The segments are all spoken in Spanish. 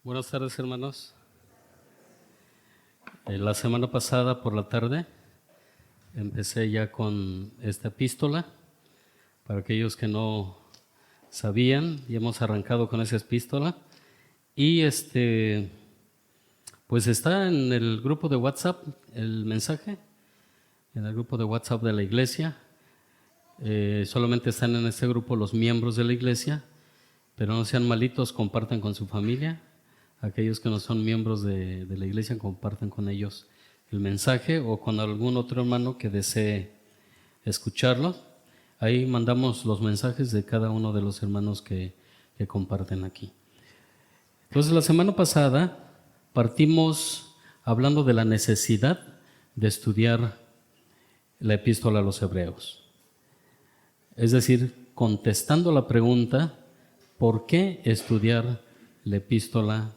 Buenas tardes, hermanos. La semana pasada por la tarde empecé ya con esta epístola. Para aquellos que no sabían, y hemos arrancado con esa epístola. Y pues está en el grupo de WhatsApp el mensaje, en el grupo de WhatsApp de la iglesia. Solamente están en este grupo los miembros de la iglesia, pero no sean malitos, compartan con su familia. Aquellos que no son miembros de la iglesia, compartan con ellos el mensaje o con algún otro hermano que desee escucharlo. Ahí mandamos los mensajes de cada uno de los hermanos que comparten aquí. Entonces, la semana pasada partimos hablando de la necesidad de estudiar la epístola a los hebreos. Es decir, contestando la pregunta, ¿por qué estudiar la epístola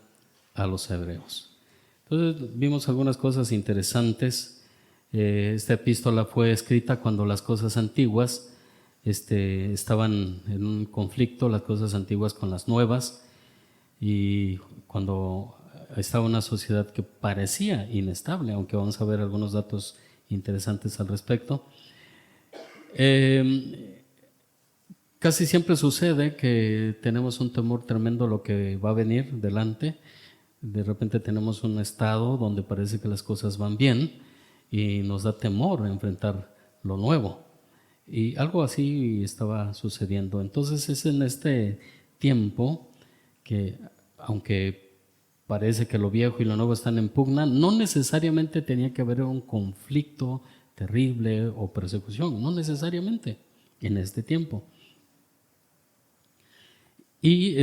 a los hebreos? Entonces vimos algunas cosas interesantes. Esta epístola fue escrita cuando las cosas antiguas estaban en un conflicto, las cosas antiguas con las nuevas, y cuando estaba una sociedad que parecía inestable, aunque vamos a ver algunos datos interesantes al respecto. Casi siempre sucede que tenemos un temor tremendo a lo que va a venir delante. De repente tenemos un estado donde parece que las cosas van bien y nos da temor enfrentar lo nuevo. Y algo así estaba sucediendo. Entonces es en este tiempo que, aunque parece que lo viejo y lo nuevo están en pugna, no necesariamente tenía que haber un conflicto terrible o persecución, no necesariamente en este tiempo. Y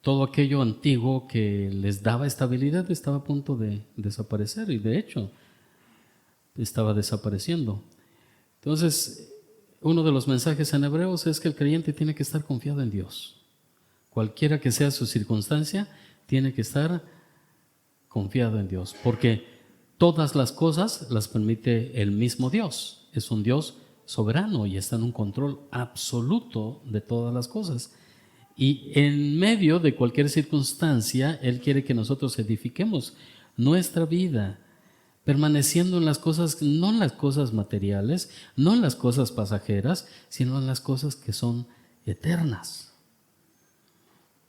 todo aquello antiguo que les daba estabilidad estaba a punto de desaparecer, y de hecho estaba desapareciendo. Entonces, uno de los mensajes en Hebreos es que el creyente tiene que estar confiado en Dios. Cualquiera que sea su circunstancia, tiene que estar confiado en Dios, porque todas las cosas las permite el mismo Dios. Es un Dios soberano y está en un control absoluto de todas las cosas. Y en medio de cualquier circunstancia, Él quiere que nosotros edifiquemos nuestra vida, permaneciendo en las cosas, no en las cosas materiales, no en las cosas pasajeras, sino en las cosas que son eternas.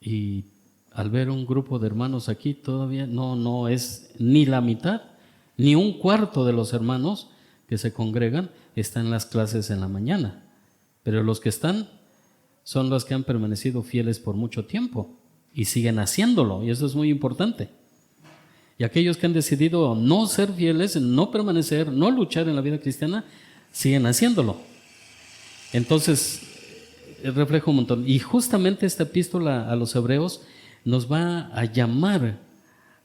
Y al ver un grupo de hermanos aquí, todavía no es ni la mitad, ni un cuarto de los hermanos que se congregan están en las clases en la mañana. Pero los que están son los que han permanecido fieles por mucho tiempo y siguen haciéndolo, y eso es muy importante. Y aquellos que han decidido no ser fieles, no permanecer, no luchar en la vida cristiana, siguen haciéndolo. Entonces, refleja un montón. Y justamente esta epístola a los hebreos nos va a llamar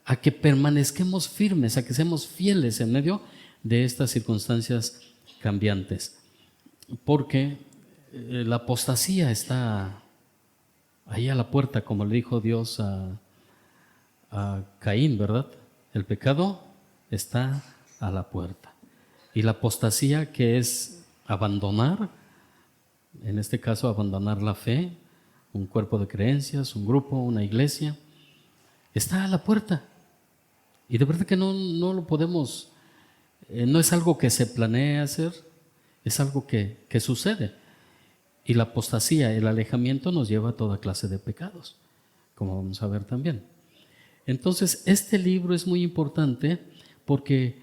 a que permanezcamos firmes, a que seamos fieles en medio de estas circunstancias cambiantes. Porque la apostasía está ahí a la puerta, como le dijo Dios a Caín, ¿verdad? El pecado está a la puerta. Y la apostasía, que es abandonar, en este caso abandonar la fe, un cuerpo de creencias, un grupo, una iglesia, está a la puerta. Y de verdad que no lo podemos, no es algo que se planea hacer, es algo que sucede. Y la apostasía, el alejamiento, nos lleva a toda clase de pecados, como vamos a ver también. Entonces, este libro es muy importante porque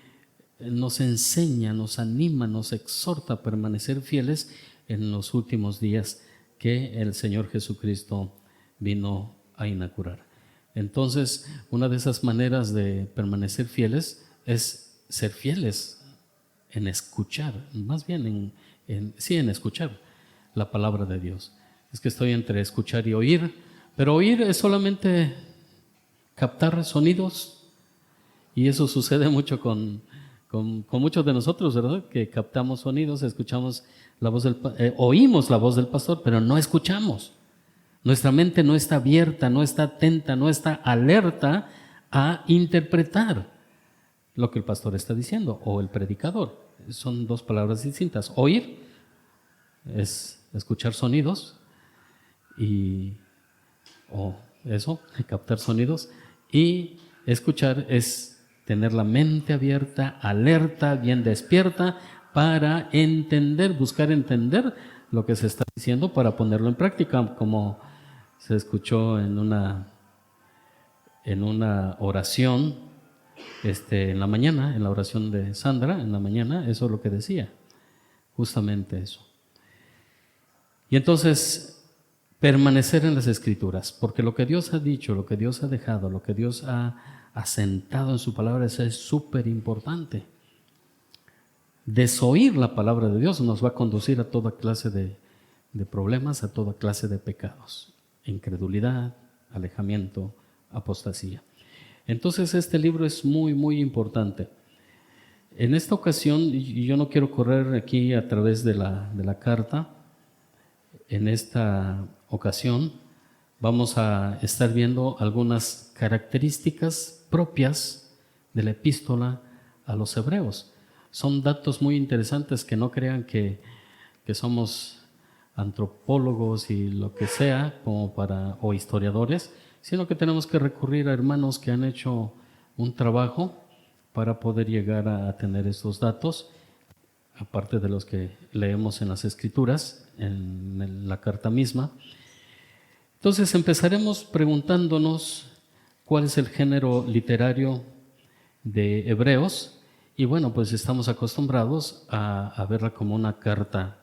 nos enseña, nos anima, nos exhorta a permanecer fieles en los últimos días que el Señor Jesucristo vino a inaugurar. Entonces, una de esas maneras de permanecer fieles es ser fieles en escuchar, más bien en escuchar la palabra de Dios. Es que estoy entre escuchar y oír, pero oír es solamente captar sonidos, y eso sucede mucho con muchos de nosotros, ¿verdad? Que captamos sonidos, escuchamos la voz oímos la voz del pastor, pero no escuchamos. Nuestra mente no está abierta, no está atenta, no está alerta a interpretar lo que el pastor está diciendo o el predicador. Son dos palabras distintas. Oír es escuchar sonidos o eso, captar sonidos, y escuchar es tener la mente abierta, alerta, bien despierta, para entender, buscar entender lo que se está diciendo para ponerlo en práctica, como se escuchó en una oración en la mañana, en la oración de Sandra, en la mañana, eso es lo que decía, justamente eso. Y entonces, permanecer en las Escrituras, porque lo que Dios ha dicho, lo que Dios ha dejado, lo que Dios ha asentado en su palabra, eso es súper importante. Desoír la palabra de Dios nos va a conducir a toda clase de problemas, a toda clase de pecados, incredulidad, alejamiento, apostasía. Entonces este libro es muy, muy importante. En esta ocasión, y yo no quiero correr aquí a través de la carta, en esta ocasión vamos a estar viendo algunas características propias de la epístola a los hebreos. Son datos muy interesantes, que no crean que somos antropólogos y lo que sea, o historiadores, sino que tenemos que recurrir a hermanos que han hecho un trabajo para poder llegar a tener estos datos, aparte de los que leemos en las Escrituras, en la carta misma. Entonces empezaremos preguntándonos cuál es el género literario de Hebreos, y bueno, pues estamos acostumbrados a verla como una carta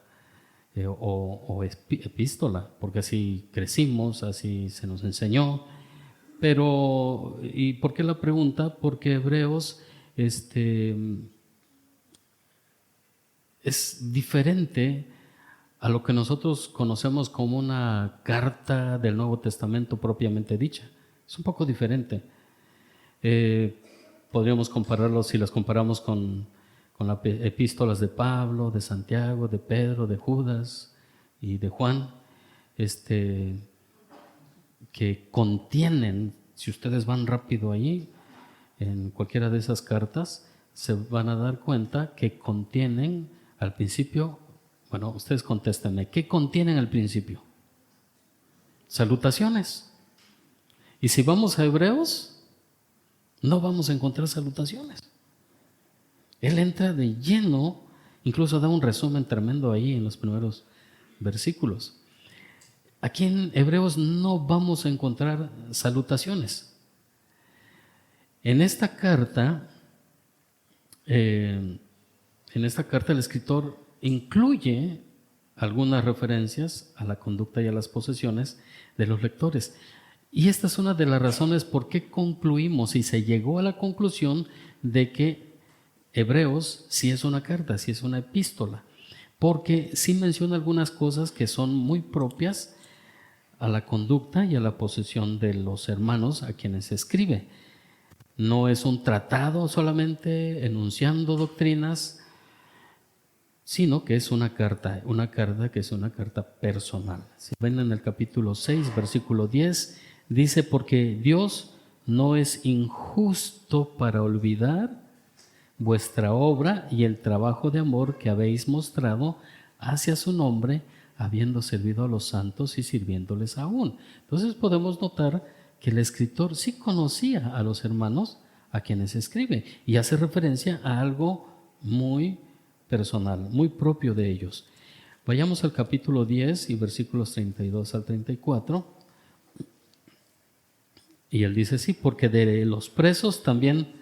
o epístola, porque así crecimos, así se nos enseñó. Pero, ¿y por qué la pregunta? Porque Hebreos es diferente a lo que nosotros conocemos como una carta del Nuevo Testamento propiamente dicha. Es un poco diferente. Podríamos compararlo, si las comparamos con las epístolas de Pablo, de Santiago, de Pedro, de Judas y de Juan, que contienen, si ustedes van rápido allí, en cualquiera de esas cartas, se van a dar cuenta que contienen al principio, bueno, ustedes contéstenme, ¿qué contienen al principio? Salutaciones. Y si vamos a Hebreos, no vamos a encontrar salutaciones. Él entra de lleno, incluso da un resumen tremendo ahí en los primeros versículos. Aquí en Hebreos no vamos a encontrar salutaciones. En esta carta el escritor incluye algunas referencias a la conducta y a las posesiones de los lectores. Y esta es una de las razones por qué concluimos y se llegó a la conclusión de que Hebreos sí es una carta, sí es una epístola, porque sí menciona algunas cosas que son muy propias a la conducta y a la posesión de los hermanos a quienes se escribe. No es un tratado solamente enunciando doctrinas, sino que es una carta que es una carta personal. Si ven en el capítulo 6, versículo 10, dice: porque Dios no es injusto para olvidar vuestra obra y el trabajo de amor que habéis mostrado hacia su nombre, habiendo servido a los santos y sirviéndoles aún. Entonces podemos notar que el escritor sí conocía a los hermanos a quienes escribe y hace referencia a algo muy personal, muy propio de ellos. Vayamos al capítulo 10 y versículos 32 al 34. Y él dice: sí, porque de los presos también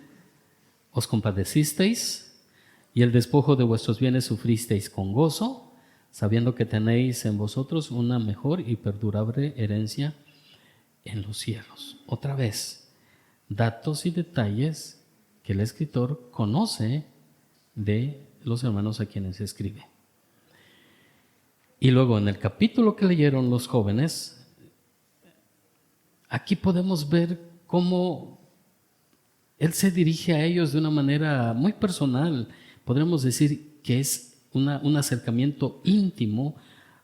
os compadecisteis, y el despojo de vuestros bienes sufristeis con gozo, sabiendo que tenéis en vosotros una mejor y perdurable herencia en los cielos. Otra vez, datos y detalles que el escritor conoce de los hermanos a quienes escribe. Y luego en el capítulo que leyeron los jóvenes, aquí podemos ver cómo él se dirige a ellos de una manera muy personal. Podríamos decir que es un acercamiento íntimo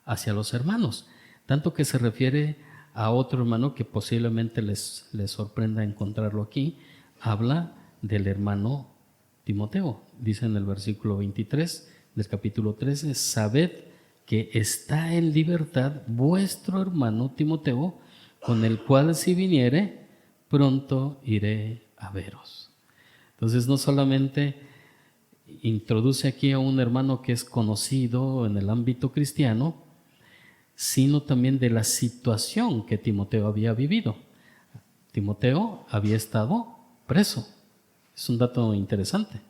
hacia los hermanos, tanto que se refiere a otro hermano que posiblemente les sorprenda encontrarlo aquí. Habla del hermano Timoteo. Dice en el versículo 23 del capítulo 13: sabed que está en libertad vuestro hermano Timoteo, con el cual si viniere, pronto iré a veros. Entonces no solamente introduce aquí a un hermano que es conocido en el ámbito cristiano, sino también de la situación que Timoteo había vivido. Timoteo había estado preso. Es un dato interesante,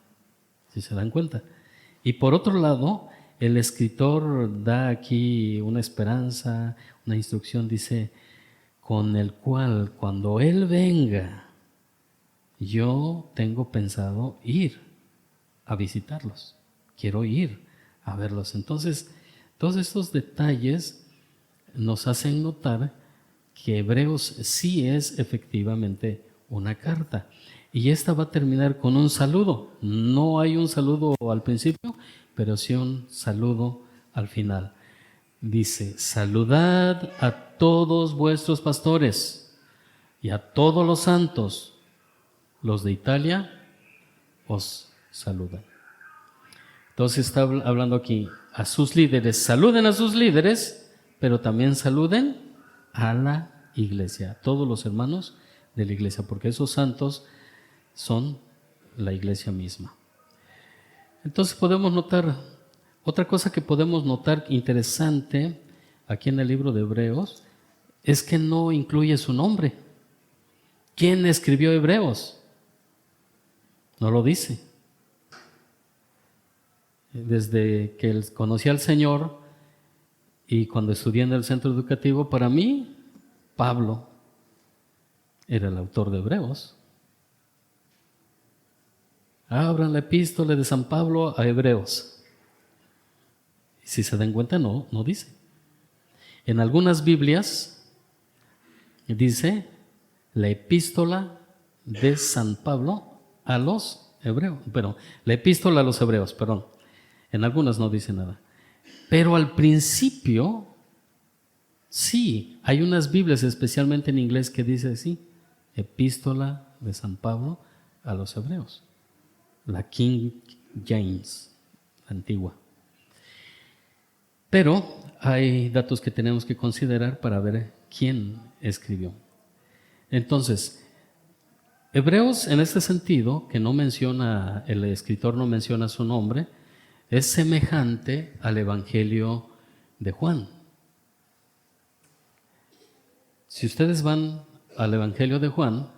si se dan cuenta. Y por otro lado, el escritor da aquí una esperanza, una instrucción, dice, con el cual cuando Él venga, yo tengo pensado ir a visitarlos. Quiero ir a verlos. Entonces, todos estos detalles nos hacen notar que Hebreos sí es efectivamente una carta. Y esta va a terminar con un saludo. No hay un saludo al principio, pero sí un saludo al final. Dice, saludad a todos vuestros pastores y a todos los santos. Los de Italia os saludan. Entonces está hablando aquí a sus líderes. Saluden a sus líderes, pero también saluden a la iglesia, a todos los hermanos de la iglesia, porque esos santos son la iglesia misma. Entonces podemos notar, otra cosa que podemos notar interesante aquí en el libro de Hebreos, es que no incluye su nombre. ¿Quién escribió Hebreos? No lo dice. Desde que conocí al Señor y cuando estudié en el centro educativo, para mí, Pablo era el autor de Hebreos. Abran la epístola de San Pablo a Hebreos. Y si se dan cuenta, no dice. En algunas Biblias dice la epístola de San Pablo a los hebreos. Pero la epístola a los hebreos, perdón. En algunas no dice nada. Pero al principio, sí, hay unas Biblias, especialmente en inglés, que dice así, epístola de San Pablo a los hebreos. La King James, la antigua. Pero hay datos que tenemos que considerar para ver quién escribió. Entonces, Hebreos en este sentido, que no menciona, el escritor no menciona su nombre, es semejante al Evangelio de Juan. Si ustedes van al Evangelio de Juan,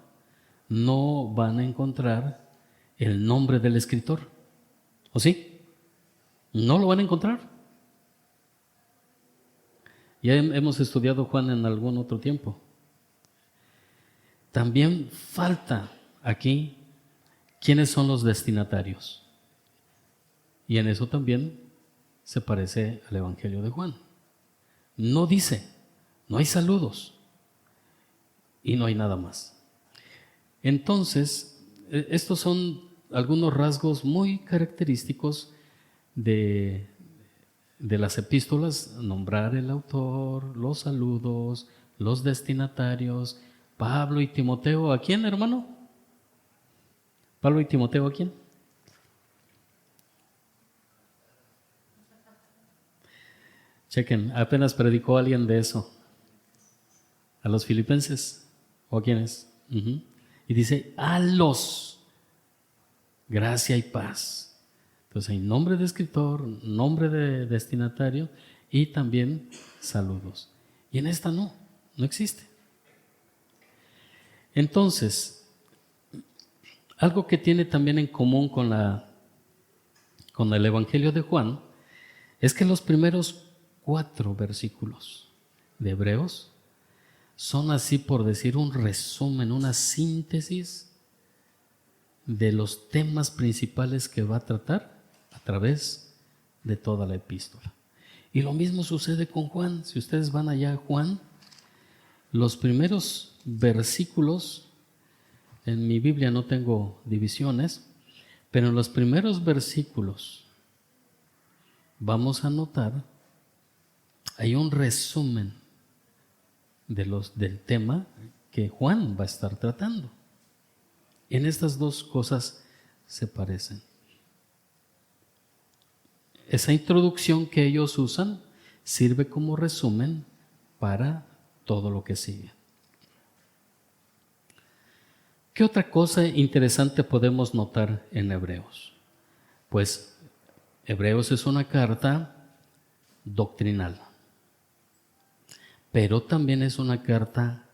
no van a encontrar el nombre del escritor. ¿O sí? No lo van a encontrar. Ya hemos estudiado Juan en algún otro tiempo. También falta aquí quiénes son los destinatarios. Y en eso también se parece al Evangelio de Juan. No dice, no hay saludos y no hay nada más. Entonces, estos son algunos rasgos muy característicos de las epístolas: nombrar el autor, los saludos, los destinatarios. Pablo y Timoteo, ¿a quién, hermano? Pablo y Timoteo, ¿a quién? Chequen, apenas predicó alguien de eso. ¿A los filipenses? ¿O a quiénes? Y dice, a los, gracia y paz. Entonces hay nombre de escritor, nombre de destinatario y también saludos. Y en esta no existe. Entonces, algo que tiene también en común con el Evangelio de Juan es que los primeros 4 versículos de Hebreos son, así por decir, un resumen, una síntesis de los temas principales que va a tratar a través de toda la epístola. Y lo mismo sucede con Juan. Si ustedes van allá a Juan, los primeros versículos, en mi Biblia no tengo divisiones, pero en los primeros versículos vamos a notar, hay un resumen del tema que Juan va a estar tratando. En estas dos cosas se parecen. Esa introducción que ellos usan sirve como resumen para todo lo que sigue. ¿Qué otra cosa interesante podemos notar en Hebreos? Pues Hebreos es una carta doctrinal, pero también es una carta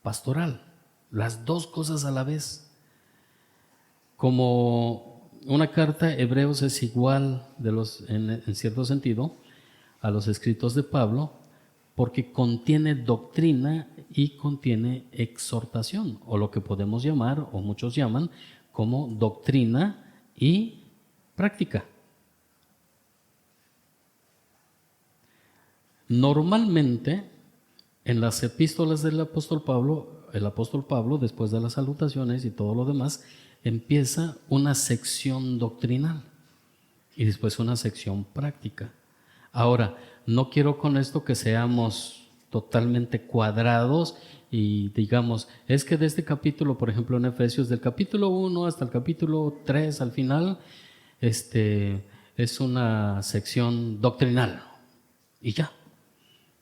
pastoral, las dos cosas a la vez. Como una carta, Hebreos es igual en cierto sentido a los escritos de Pablo, porque contiene doctrina y contiene exhortación, o lo que podemos llamar, o muchos llaman, como doctrina y práctica. Normalmente, en las epístolas del apóstol Pablo, el apóstol Pablo, después de las salutaciones y todo lo demás, empieza una sección doctrinal y después una sección práctica. Ahora, no quiero con esto que seamos totalmente cuadrados y digamos, es que de este capítulo, por ejemplo en Efesios, del capítulo 1 hasta el capítulo 3 al final, es una sección doctrinal y ya.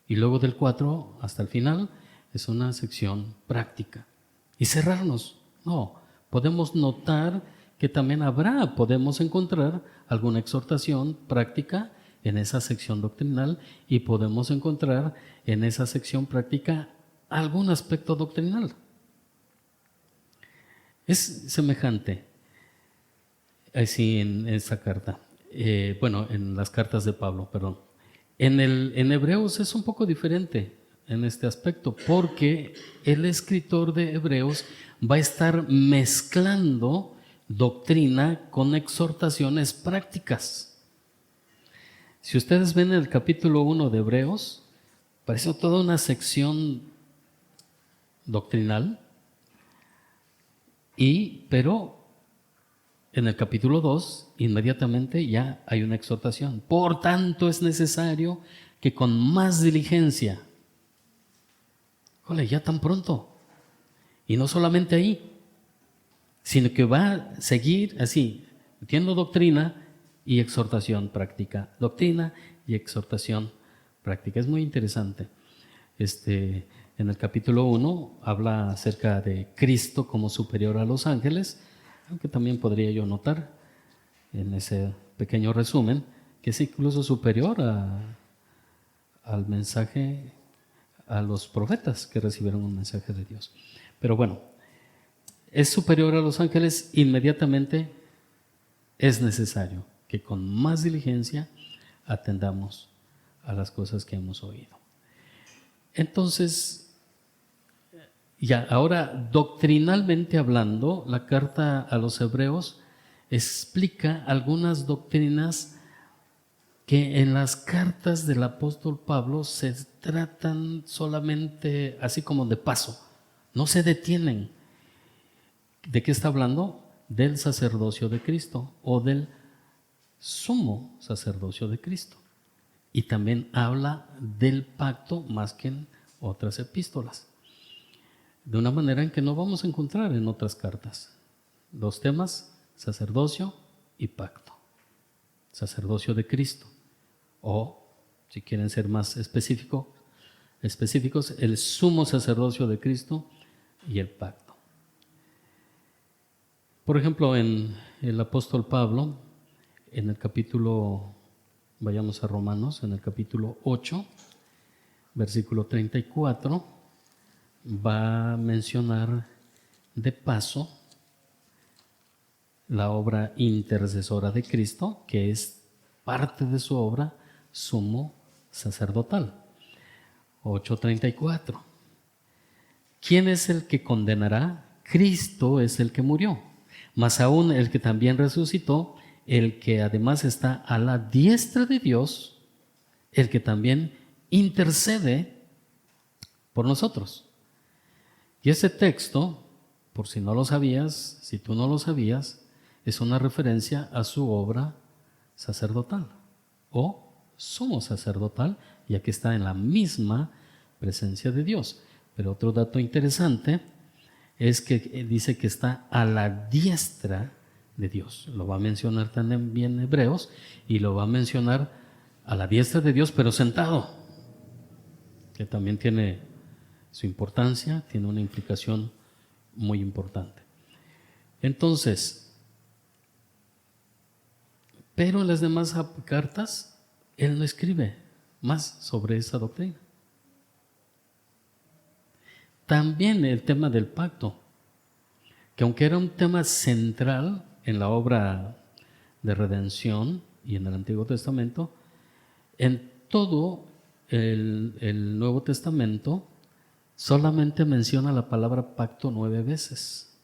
Y luego del 4 hasta el final es una sección práctica. Y cerrarnos. No, podemos notar que también podemos encontrar alguna exhortación práctica en esa sección doctrinal y podemos encontrar en esa sección práctica algún aspecto doctrinal. Es semejante así en esa carta, en las cartas de Pablo, perdón. En Hebreos es un poco diferente en este aspecto, porque el escritor de Hebreos va a estar mezclando doctrina con exhortaciones prácticas. Si ustedes ven el capítulo 1 de Hebreos, parece toda una sección doctrinal, pero en el capítulo 2 inmediatamente ya hay una exhortación. Por tanto es necesario que con más diligencia, ya tan pronto, y no solamente ahí, sino que va a seguir así, metiendo doctrina y exhortación práctica. Doctrina y exhortación práctica. Es muy interesante. En el capítulo 1 habla acerca de Cristo como superior a los ángeles, aunque también podría yo notar en ese pequeño resumen que es incluso superior al mensaje, a los profetas que recibieron un mensaje de Dios. Pero bueno, es superior a los ángeles. Inmediatamente es necesario que con más diligencia atendamos a las cosas que hemos oído. Entonces, ahora doctrinalmente hablando, la carta a los Hebreos explica algunas doctrinas que en las cartas del apóstol Pablo se tratan solamente así como de paso, no se detienen. ¿De qué está hablando? Del sacerdocio de Cristo o del sumo sacerdocio de Cristo. Y también habla del pacto más que en otras epístolas, de una manera en que no vamos a encontrar en otras cartas. Los temas: sacerdocio y pacto. Sacerdocio de Cristo, o si quieren ser más específicos, el sumo sacerdocio de Cristo y el pacto. Por ejemplo, en el apóstol Pablo, en el capítulo, vayamos a Romanos, en el capítulo 8, versículo 34, va a mencionar de paso la obra intercesora de Cristo, que es parte de su obra sumo sacerdotal. 8:34. ¿Quién es el que condenará? Cristo es el que murió, mas aún el que también resucitó, el que además está a la diestra de Dios, el que también intercede por nosotros. Y ese texto, por si no lo sabías, si tú no lo sabías, es una referencia a su obra sacerdotal o sumo sacerdotal, ya que está en la misma presencia de Dios. Pero otro dato interesante es que dice que está a la diestra de Dios. Lo va a mencionar también en Hebreos, y lo va a mencionar a la diestra de Dios, pero sentado, que también tiene su importancia, tiene una implicación muy importante. Entonces, pero en las demás cartas, él no escribe más sobre esa doctrina. También el tema del pacto, que aunque era un tema central en la obra de redención y en el Antiguo Testamento, en todo el Nuevo Testamento solamente menciona la palabra pacto 9 veces.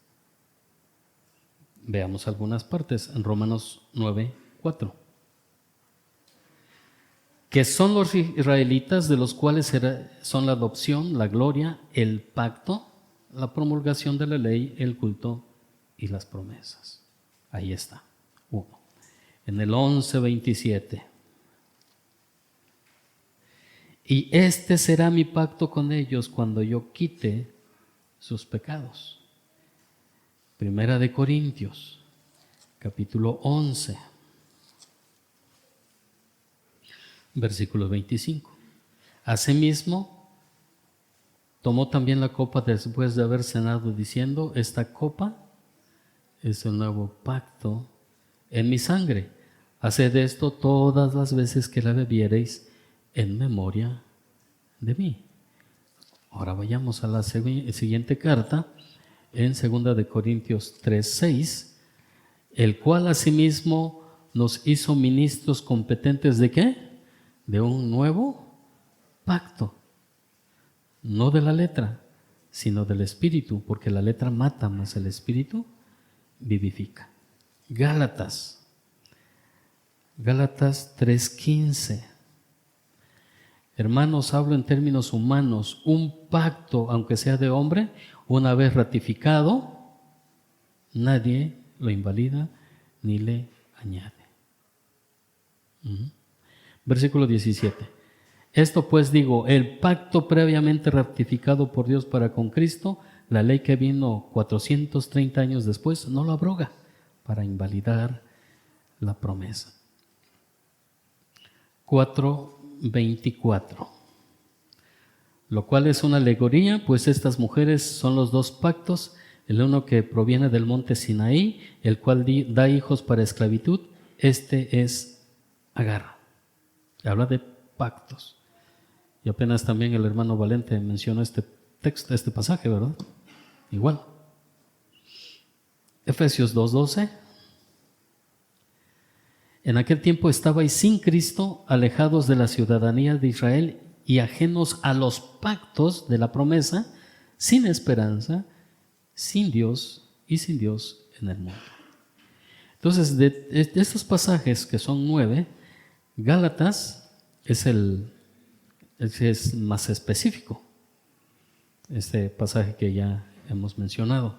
Veamos algunas partes en Romanos 9:4. Que son los israelitas, de los cuales son la adopción, la gloria, el pacto, la promulgación de la ley, el culto y las promesas. Ahí está, uno. En el 11:27. Y este será mi pacto con ellos cuando yo quite sus pecados. Primera de Corintios, capítulo 11. Versículo 25. Asimismo, tomó también la copa después de haber cenado, diciendo: esta copa es el nuevo pacto en mi sangre. Haced esto todas las veces que la bebiereis en memoria de mí. Ahora vayamos a la siguiente carta, en 2 de Corintios 3:6, el cual asimismo nos hizo ministros competentes ¿de qué? De un nuevo pacto, no de la letra, sino del Espíritu, porque la letra mata, mas el Espíritu vivifica. Gálatas 3:15. Hermanos, hablo en términos humanos, un pacto, aunque sea de hombre, una vez ratificado, nadie lo invalida ni le añade. Versículo 17. Esto pues digo, el pacto previamente ratificado por Dios para con Cristo, la ley que vino 430 años después, no lo abroga para invalidar la promesa. 4:24. Lo cual es una alegoría, pues estas mujeres son los dos pactos, el uno que proviene del monte Sinaí, el cual da hijos para esclavitud, este es Agar. Habla de pactos. Y apenas también el hermano Valente mencionó este texto, este pasaje, ¿verdad? Igual. Efesios 2:12. En aquel tiempo estabais sin Cristo, alejados de la ciudadanía de Israel y ajenos a los pactos de la promesa, sin esperanza, sin Dios y sin Dios en el mundo. Entonces, de estos pasajes que son 9, Gálatas es más específico, este pasaje que ya hemos mencionado.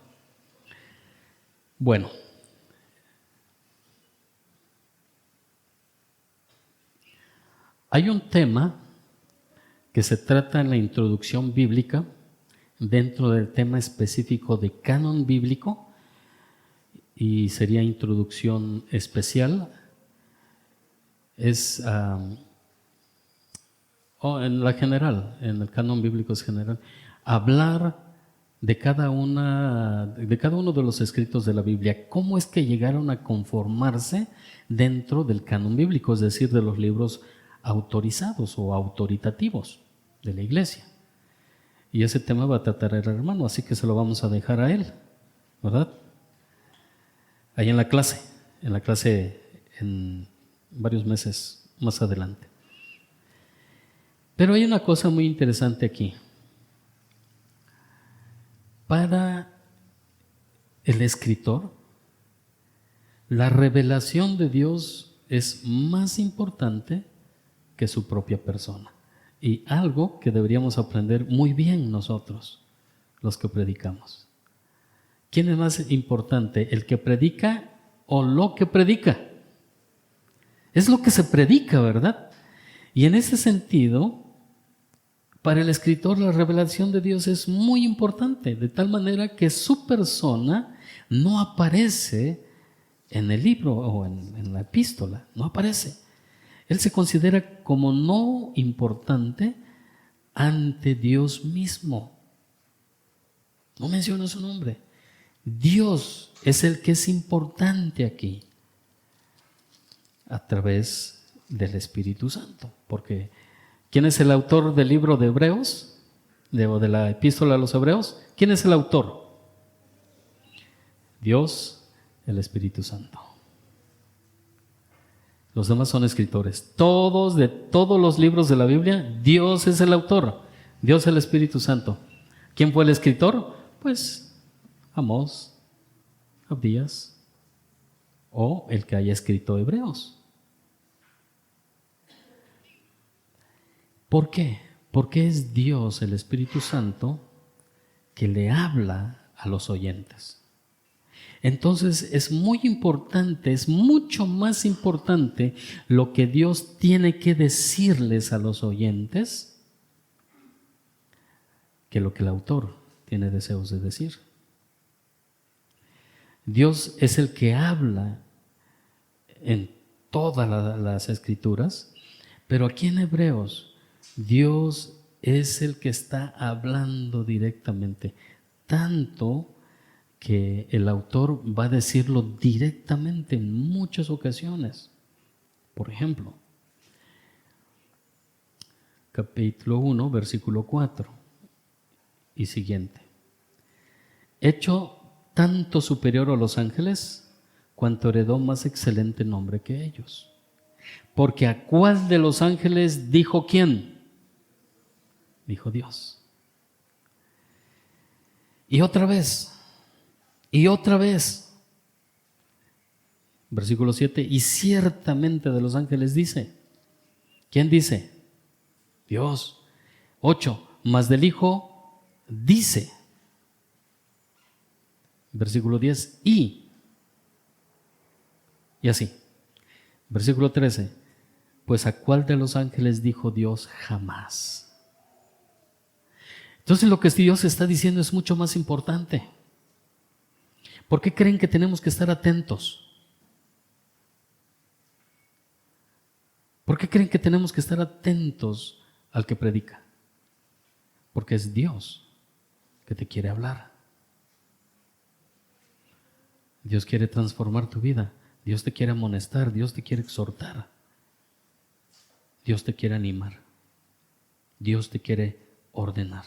Bueno, hay un tema que se trata en la introducción bíblica, dentro del tema específico de canon bíblico, y sería introducción especial. Es en la general, en el canon bíblico es general, hablar de cada uno de los escritos de la Biblia, cómo es que llegaron a conformarse dentro del canon bíblico, es decir, de los libros autorizados o autoritativos de la iglesia. Y ese tema va a tratar el hermano, así que se lo vamos a dejar a él, ¿verdad? Ahí en la clase en varios meses más adelante. Pero hay una cosa muy interesante aquí. Para el escritor, la revelación de Dios es más importante que su propia persona. Y algo que deberíamos aprender muy bien nosotros, los que predicamos. ¿Quién es más importante, el que predica o lo que predica? Es lo que se predica, ¿verdad? Y en ese sentido, para el escritor la revelación de Dios es muy importante, de tal manera que su persona no aparece en el libro o en la epístola, no aparece. Él se considera como no importante ante Dios mismo. No menciona su nombre. Dios es el que es importante aquí a través del Espíritu Santo. Porque ¿quién es el autor del libro de Hebreos? De la epístola a los Hebreos. ¿Quién es el autor? Dios, el Espíritu Santo. Los demás son escritores. Todos, de todos los libros de la Biblia, Dios es el autor. Dios, el Espíritu Santo. ¿Quién fue el escritor? Pues Amós, Abdías o el que haya escrito Hebreos. ¿Por qué? Porque es Dios, el Espíritu Santo, que le habla a los oyentes. Entonces es muy importante, es mucho más importante lo que Dios tiene que decirles a los oyentes que lo que el autor tiene deseos de decir. Dios es el que habla en todas las escrituras, pero aquí en Hebreos, Dios es el que está hablando directamente, tanto que el autor va a decirlo directamente en muchas ocasiones. Por ejemplo, capítulo 1, versículo 4 y siguiente. Hecho tanto superior a los ángeles, cuanto heredó más excelente nombre que ellos. Porque ¿a cuál de los ángeles dijo quién? Dijo Dios. Y otra vez, versículo 7, y ciertamente de los ángeles dice. ¿Quién dice? Dios. 8, más del Hijo dice. Versículo 10, y así. Versículo 13, pues ¿a cuál de los ángeles dijo Dios jamás? Entonces lo que Dios está diciendo es mucho más importante. ¿Por qué creen que tenemos que estar atentos? ¿Por qué creen que tenemos que estar atentos al que predica? Porque es Dios que te quiere hablar. Dios quiere transformar tu vida. Dios te quiere amonestar. Dios te quiere exhortar. Dios te quiere animar. Dios te quiere ordenar.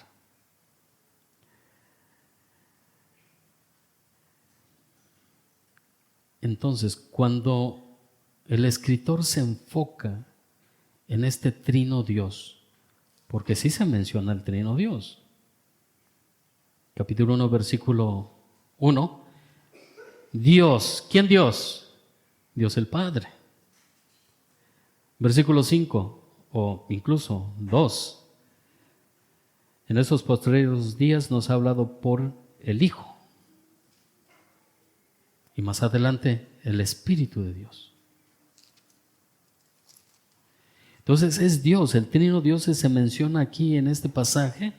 Entonces, cuando el escritor se enfoca en este trino Dios, porque sí se menciona el trino Dios. Capítulo 1, versículo 1. Dios, ¿quién Dios? Dios el Padre. Versículo 5, o incluso 2. En esos posteriores días nos ha hablado por el Hijo. Y más adelante, el Espíritu de Dios. Entonces es Dios, el trino Dios se menciona aquí en este pasaje,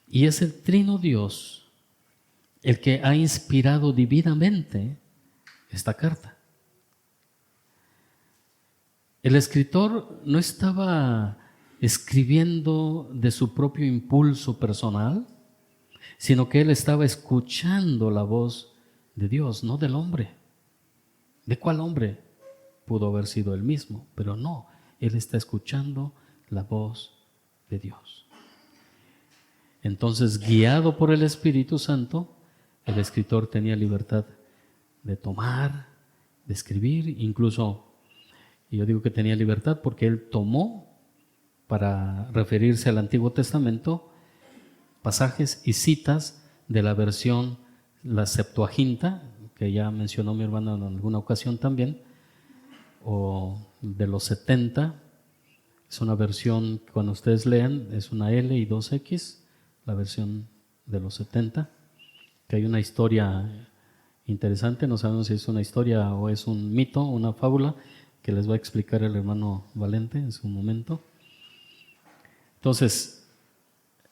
y es el trino Dios el que ha inspirado divinamente esta carta. El escritor no estaba escribiendo de su propio impulso personal, sino que él estaba escuchando la voz de Dios, no del hombre. ¿De cuál hombre? Pudo haber sido él mismo, pero no. Él está escuchando la voz de Dios. Entonces, guiado por el Espíritu Santo, el escritor tenía libertad de tomar, de escribir, incluso, y yo digo que tenía libertad porque él tomó, para referirse al Antiguo Testamento, pasajes y citas de la versión, la Septuaginta, que ya mencionó mi hermano en alguna ocasión también, o de los 70, es una versión, cuando ustedes lean, es una L y 2X, la versión de los 70, que hay una historia interesante, no sabemos si es una historia o es un mito, una fábula, que les va a explicar el hermano Valente en su momento. Entonces,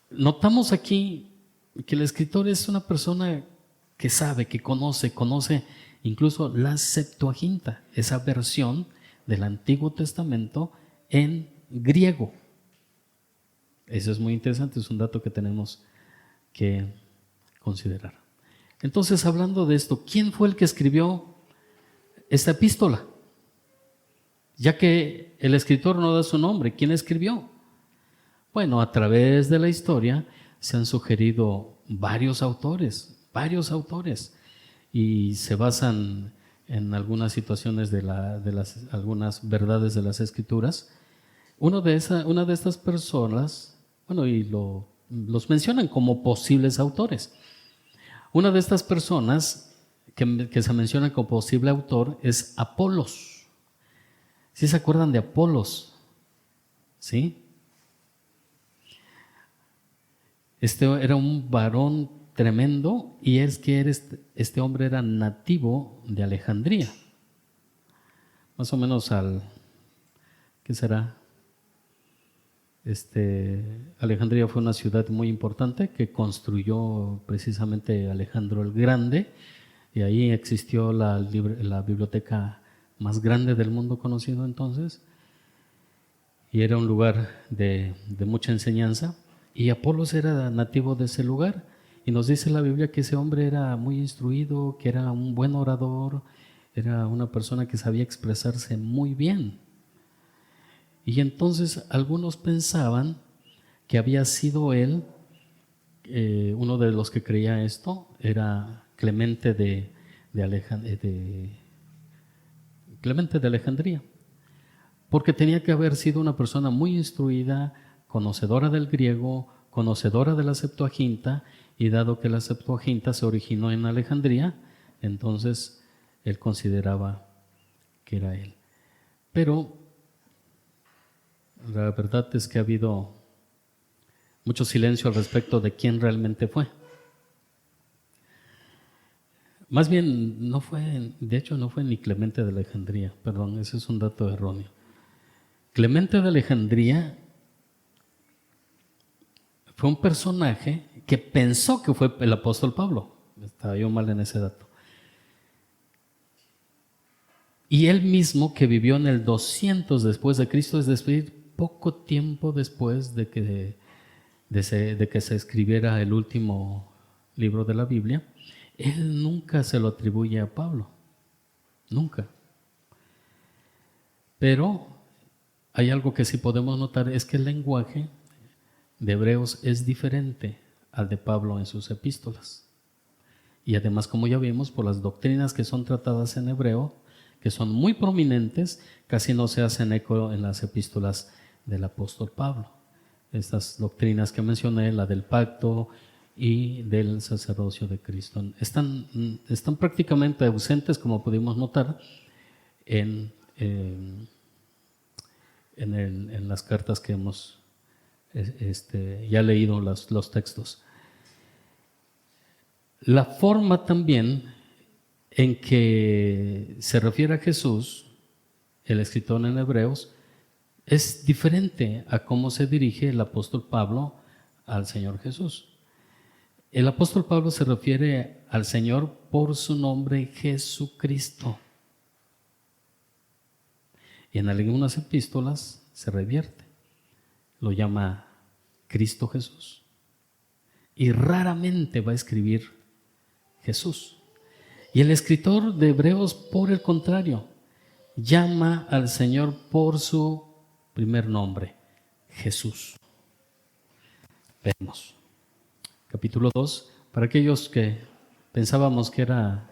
notamos aquí que el escritor es una persona que sabe, que conoce incluso la Septuaginta, esa versión del Antiguo Testamento en griego. Eso es muy interesante, es un dato que tenemos que considerar. Entonces, hablando de esto, ¿quién fue el que escribió esta epístola? Ya que el escritor no da su nombre, ¿quién escribió? Bueno, a través de la historia se han sugerido varios autores, y se basan en algunas situaciones de algunas verdades de las Escrituras. Una de estas personas, bueno, y los mencionan como posibles autores. Una de estas personas que se menciona como posible autor es Apolos. ¿Sí se acuerdan de Apolos? ¿Sí? Este era un varón tremendo, y es que este hombre era nativo de Alejandría. Más o menos ¿qué será? Alejandría fue una ciudad muy importante que construyó precisamente Alejandro el Grande, y ahí existió la biblioteca más grande del mundo conocido entonces, y era un lugar de mucha enseñanza, y Apolos era nativo de ese lugar, y nos dice la Biblia que ese hombre era muy instruido, que era un buen orador, era una persona que sabía expresarse muy bien. Y entonces algunos pensaban que había sido él, uno de los que creía esto, era Clemente de Alejandría, porque tenía que haber sido una persona muy instruida, conocedora del griego, conocedora de la Septuaginta, y dado que la Septuaginta se originó en Alejandría, entonces él consideraba que era él. Pero la verdad es que ha habido mucho silencio al respecto de quién realmente fue. Más bien, de hecho no fue ni Clemente de Alejandría, perdón, ese es un dato erróneo. Clemente de Alejandría fue un personaje que pensó que fue el apóstol Pablo. Estaba yo mal en ese dato. Y él mismo, que vivió en el 200 después de Cristo, es decir, poco tiempo después de que se escribiera el último libro de la Biblia, él nunca se lo atribuye a Pablo. Nunca. Pero hay algo que sí podemos notar, es que el lenguaje de Hebreos es diferente al de Pablo en sus epístolas. Y además, como ya vimos, por las doctrinas que son tratadas en hebreo, que son muy prominentes, casi no se hacen eco en las epístolas del apóstol Pablo. Estas doctrinas que mencioné, la del pacto y del sacerdocio de Cristo, están prácticamente ausentes, como pudimos notar en las cartas que hemos ya leído los textos. La forma también en que se refiere a Jesús, el escritor en Hebreos, es diferente a cómo se dirige el apóstol Pablo al Señor Jesús. El apóstol Pablo se refiere al Señor por su nombre Jesucristo. Y en algunas epístolas se revierte. Lo llama Cristo Jesús. Y raramente va a escribir Jesús. Y el escritor de Hebreos, por el contrario, llama al Señor por su primer nombre, Jesús. Vemos. Capítulo 2. Para aquellos que pensábamos que era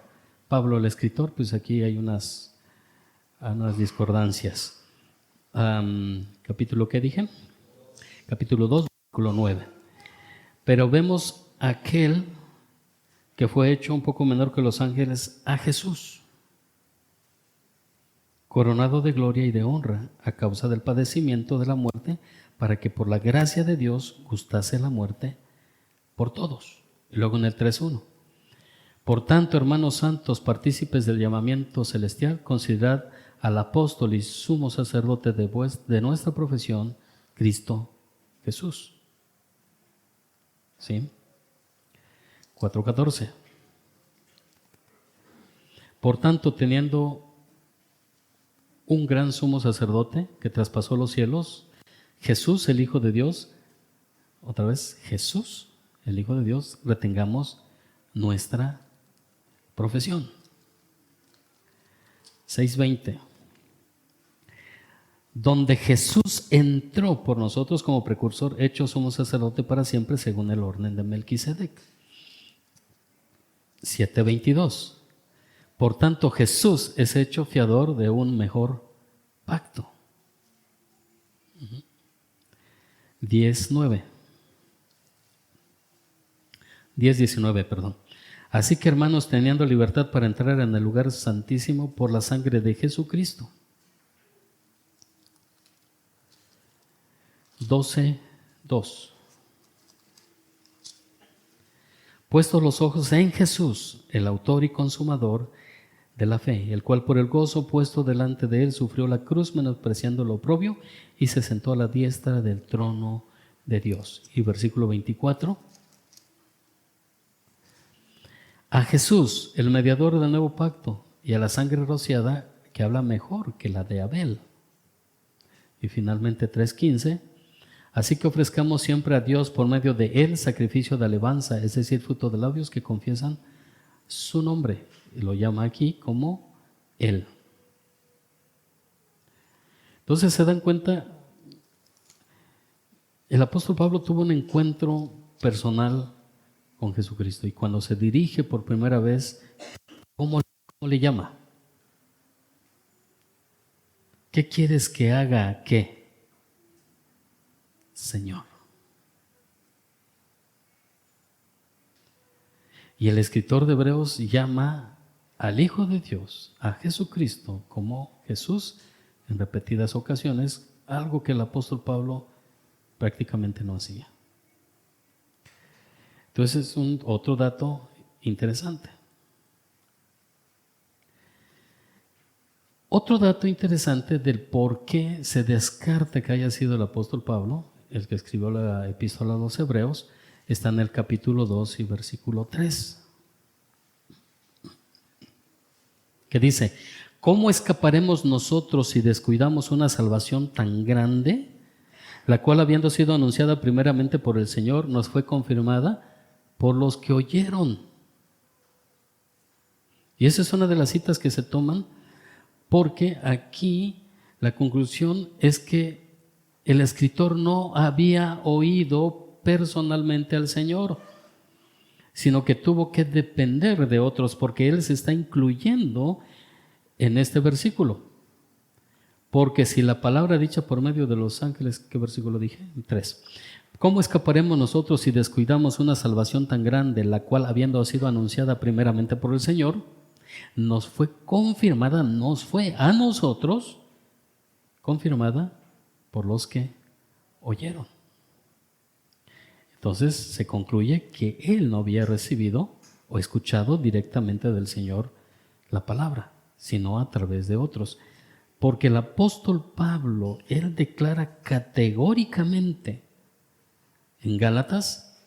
Pablo el escritor, pues aquí hay unas discordancias. Capítulo, ¿qué dije? Capítulo 2, versículo 9. Pero vemos aquel que fue hecho un poco menor que los ángeles, a Jesús, coronado de gloria y de honra a causa del padecimiento de la muerte, para que por la gracia de Dios gustase la muerte por todos. Y luego en el 3:1. Por tanto, hermanos santos, partícipes del llamamiento celestial, considerad al apóstol y sumo sacerdote de nuestra profesión, Cristo Jesús. ¿Sí? 4:14. Por tanto, teniendo un gran sumo sacerdote que traspasó los cielos, Jesús, el Hijo de Dios, otra vez, Jesús, el Hijo de Dios, retengamos nuestra profesión. 6:20. Donde Jesús entró por nosotros como precursor, hecho sumo sacerdote para siempre según el orden de Melquisedec. 7:22. Por tanto, Jesús es hecho fiador de un mejor pacto. 10:19. 10:19, perdón. Así que, hermanos, teniendo libertad para entrar en el lugar santísimo por la sangre de Jesucristo. 12:2. Puestos los ojos en Jesús, el autor y consumador de la fe, el cual por el gozo puesto delante de él sufrió la cruz, menospreciando lo oprobio, y se sentó a la diestra del trono de Dios. Y versículo 24. A Jesús, el mediador del nuevo pacto, y a la sangre rociada, que habla mejor que la de Abel. Y finalmente 3:15. Así que ofrezcamos siempre a Dios por medio de él sacrificio de alabanza, es decir, fruto de labios que confiesan su nombre. Y lo llama aquí como él. Entonces se dan cuenta, el apóstol Pablo tuvo un encuentro personal con Jesucristo, y cuando se dirige por primera vez, ¿cómo le llama? ¿Qué quieres que haga? ¿Qué? Señor. Y el escritor de Hebreos llama al Hijo de Dios, a Jesucristo, como Jesús en repetidas ocasiones, algo que el apóstol Pablo prácticamente no hacía. Entonces es otro dato interesante. Otro dato interesante del por qué se descarta que haya sido el apóstol Pablo, el que escribió la epístola a los Hebreos, está en el capítulo 2 y versículo 3, que dice: ¿cómo escaparemos nosotros si descuidamos una salvación tan grande, la cual, habiendo sido anunciada primeramente por el Señor, nos fue confirmada por los que oyeron? Y esa es una de las citas que se toman, porque aquí la conclusión es que el escritor no había oído personalmente al Señor, sino que tuvo que depender de otros, porque él se está incluyendo en este versículo. Porque si la palabra dicha por medio de los ángeles, ¿qué versículo dije? 3. ¿Cómo escaparemos nosotros si descuidamos una salvación tan grande, la cual, habiendo sido anunciada primeramente por el Señor, nos fue confirmada, nos fue a nosotros confirmada por los que oyeron? Entonces se concluye que él no había recibido o escuchado directamente del Señor la palabra, sino a través de otros. Porque el apóstol Pablo, él declara categóricamente en Gálatas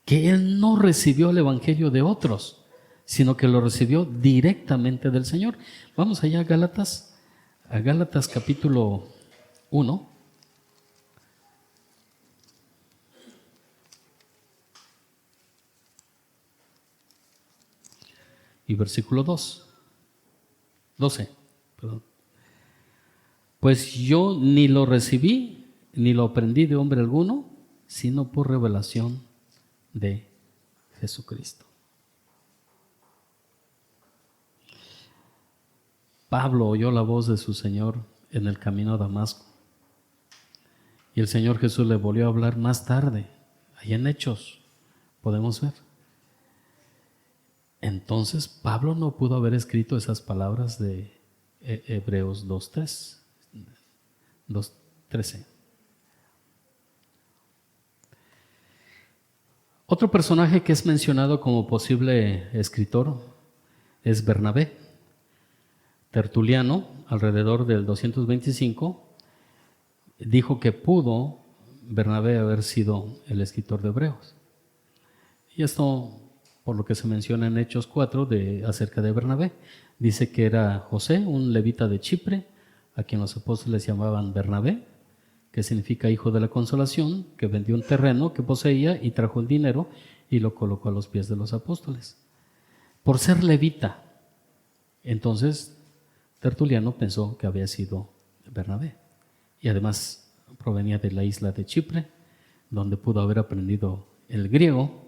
que él no recibió el evangelio de otros, sino que lo recibió directamente del Señor. Vamos allá a Gálatas capítulo 1. Y versículo 12. Pues yo ni lo recibí, ni lo aprendí de hombre alguno, sino por revelación de Jesucristo. Pablo oyó la voz de su Señor en el camino a Damasco. Y el Señor Jesús le volvió a hablar más tarde, ahí en Hechos, podemos ver. Entonces Pablo no pudo haber escrito esas palabras de Hebreos 2:13. Otro personaje que es mencionado como posible escritor es Bernabé. Tertuliano, alrededor del 225, dijo que pudo Bernabé haber sido el escritor de Hebreos. Y esto, por lo que se menciona en Hechos 4 acerca de Bernabé, dice que era José, un levita de Chipre, a quien los apóstoles llamaban Bernabé, que significa hijo de la consolación, que vendió un terreno que poseía y trajo el dinero y lo colocó a los pies de los apóstoles. por ser levita. Entonces, Tertuliano pensó que había sido Bernabé. Y además provenía de la isla de Chipre, donde pudo haber aprendido el griego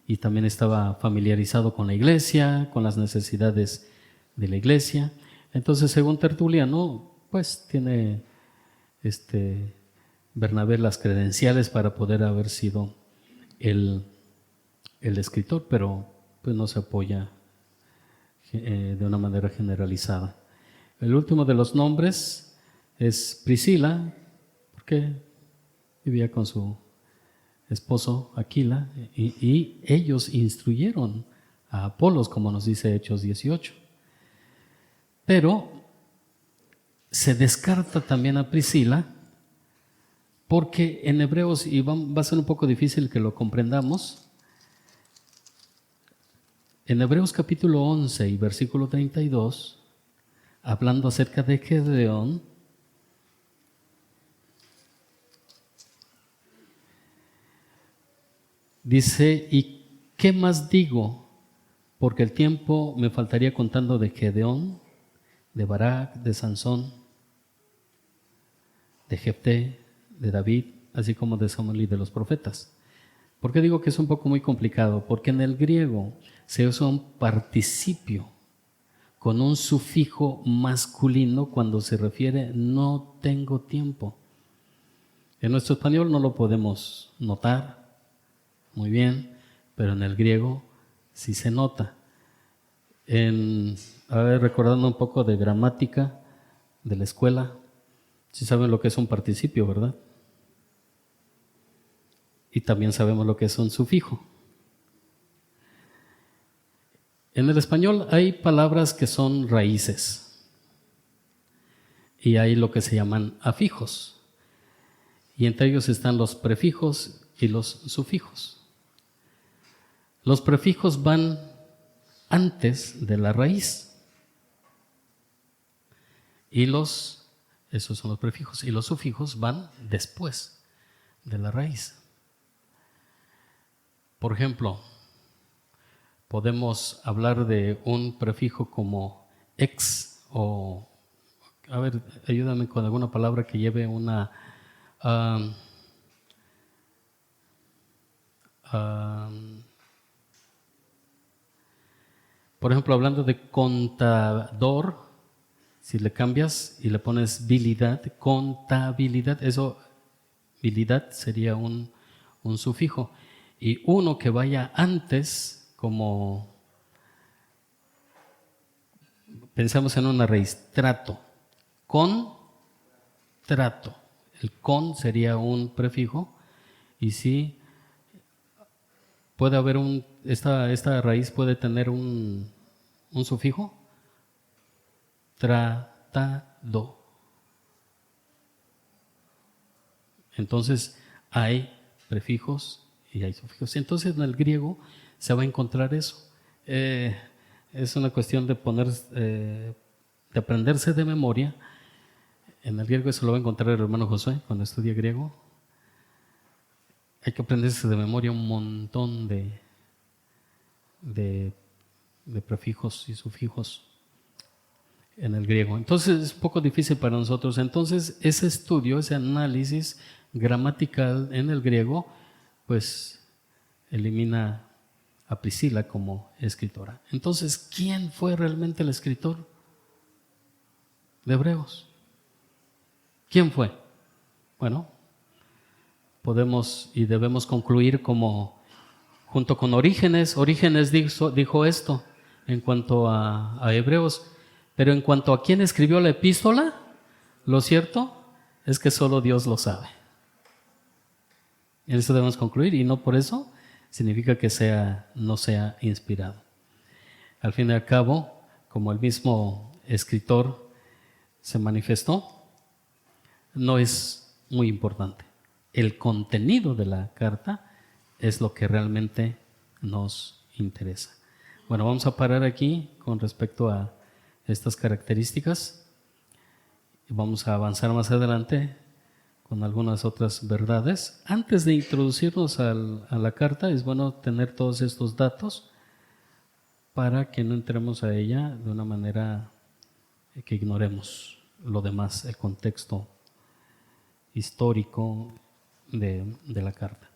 y también estaba familiarizado con la iglesia, con las necesidades de la iglesia. Entonces, según Tertuliano, pues tiene Bernabé las credenciales para poder haber sido el escritor, pero pues no se apoya de una manera generalizada. El último de los nombres es Priscila, porque vivía con su esposo Aquila, y ellos instruyeron a Apolos, como nos dice Hechos 18. Pero se descarta también a Priscila, porque en Hebreos, y va a ser un poco difícil que lo comprendamos, en Hebreos capítulo 11 y versículo 32, hablando acerca de Gedeón, dice, ¿y qué más digo? Porque el tiempo me faltaría contando de Gedeón, de Barak, de Sansón, de Jefté, de David, así como de Samuel y de los profetas. ¿Por qué digo que es un poco muy complicado? Porque en el griego se usa un participio con un sufijo masculino cuando se refiere no tengo tiempo. En nuestro español no lo podemos notar muy bien, pero en el griego sí se nota. Recordando un poco de gramática de la escuela, sí saben lo que es un participio, ¿verdad? Y también sabemos lo que es un sufijo. En el español hay palabras que son raíces y hay lo que se llaman afijos. Y entre ellos están los prefijos y los sufijos. Los prefijos van antes de la raíz. Esos son los prefijos. Y los sufijos van después de la raíz. Por ejemplo, podemos hablar de un prefijo como ex o, a ver, ayúdame con alguna palabra que lleve una, por ejemplo, hablando de contador, si le cambias y le pones bilidad, contabilidad, eso, bilidad sería un sufijo. Y uno que vaya antes, como pensamos en una raíz, trato, con trato. El con sería un prefijo y sí puede haber esta raíz puede tener un sufijo, tratado. Entonces hay prefijos y hay sufijos. Entonces en el griego se va a encontrar eso. Es una cuestión de de aprenderse de memoria. En el griego eso lo va a encontrar el hermano Josué cuando estudia griego. Hay que aprenderse de memoria un montón de prefijos y sufijos en el griego. Entonces es un poco difícil para nosotros. Entonces ese estudio, ese análisis gramatical en el griego, pues elimina a Priscila como escritora. Entonces, ¿quién fue realmente el escritor de Hebreos? ¿Quién fue? Bueno, podemos y debemos concluir como junto con Orígenes dijo esto en cuanto a Hebreos, pero en cuanto a quién escribió la epístola, lo cierto es que solo Dios lo sabe. En eso debemos concluir y no por eso significa que no sea inspirado. Al fin y al cabo, como el mismo escritor se manifestó, no es muy importante. El contenido de la carta es lo que realmente nos interesa. Bueno, vamos a parar aquí con respecto a estas características y vamos a avanzar más adelante con algunas otras verdades. Antes de introducirnos a la carta, es bueno tener todos estos datos para que no entremos a ella de una manera que ignoremos lo demás, el contexto histórico de la carta.